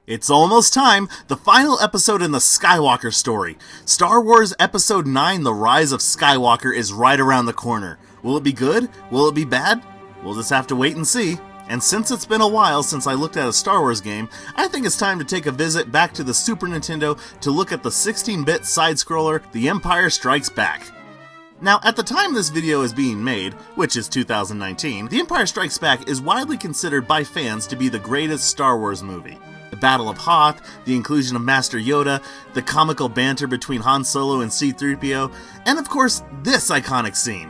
It's almost time, the final episode in the Skywalker story. Star Wars Episode 9, The Rise of Skywalker is right around the corner. Will it be good? Will it be bad? We'll just have to wait and see. And since it's been a while since I looked at a Star Wars game, I think it's time to take a visit back to the Super Nintendo to look at the 16-bit side-scroller, The Empire Strikes Back. Now, at the time this video is being made, which is 2019, The Empire Strikes Back is widely considered by fans to be the greatest Star Wars movie. The Battle of Hoth, the inclusion of Master Yoda, the comical banter between Han Solo and C-3PO, and of course, this iconic scene.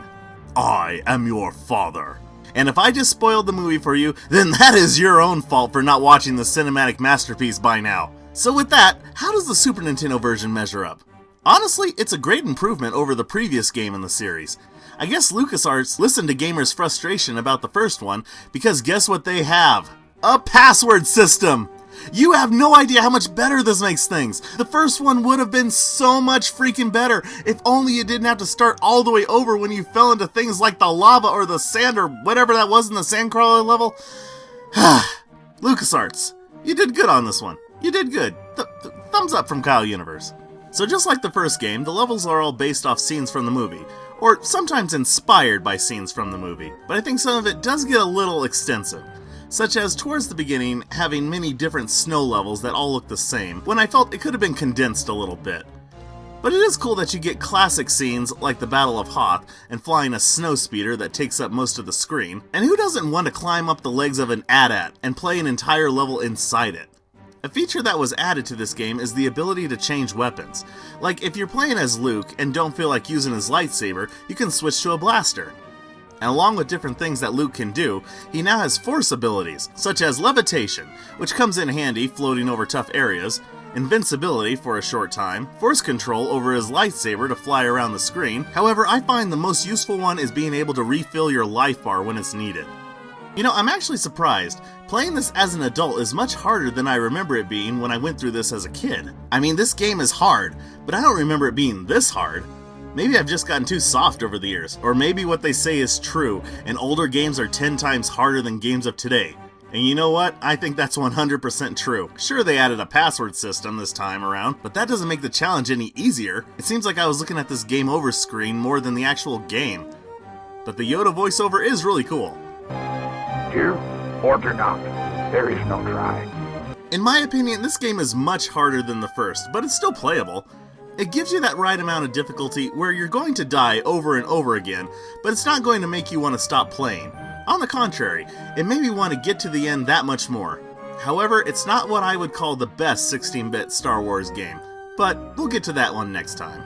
I am your father. And if I just spoiled the movie for you, then that is your own fault for not watching the cinematic masterpiece by now. So with that, how does the Super Nintendo version measure up? Honestly, it's a great improvement over the previous game in the series. I guess LucasArts listened to gamers' frustration about the first one, because guess what they have? A password system! You have no idea how much better this makes things. The first one would have been so much freaking better if only you didn't have to start all the way over when you fell into things like the lava or the sand or whatever that was in the sandcrawler level. LucasArts, you did good on this one. You did good. Thumbs up from KyleUniverse. So just like the first game, the levels are all based off scenes from the movie, or sometimes inspired by scenes from the movie, but I think some of it does get a little extensive. Such as, towards the beginning, having many different snow levels that all look the same, when I felt it could have been condensed a little bit. But it is cool that you get classic scenes like the Battle of Hoth and flying a snow speeder that takes up most of the screen, and who doesn't want to climb up the legs of an AT-AT and play an entire level inside it? A feature that was added to this game is the ability to change weapons. Like, if you're playing as Luke and don't feel like using his lightsaber, you can switch to a blaster. And along with different things that Luke can do, he now has force abilities, such as levitation, which comes in handy floating over tough areas, invincibility for a short time, force control over his lightsaber to fly around the screen. However, I find the most useful one is being able to refill your life bar when it's needed. You know, I'm actually surprised. Playing this as an adult is much harder than I remember it being when I went through this as a kid. I mean, this game is hard, but I don't remember it being this hard. Maybe I've just gotten too soft over the years, or maybe what they say is true, and older games are 10 times harder than games of today. And you know what? I think that's 100% true. Sure, they added a password system this time around, but that doesn't make the challenge any easier. It seems like I was looking at this game over screen more than the actual game. But the Yoda voiceover is really cool. Here, order not. There is no try. In my opinion, this game is much harder than the first, but it's still playable. It gives you that right amount of difficulty where you're going to die over and over again, but it's not going to make you want to stop playing. On the contrary, it made me want to get to the end that much more. However, it's not what I would call the best 16-bit Star Wars game, but we'll get to that one next time.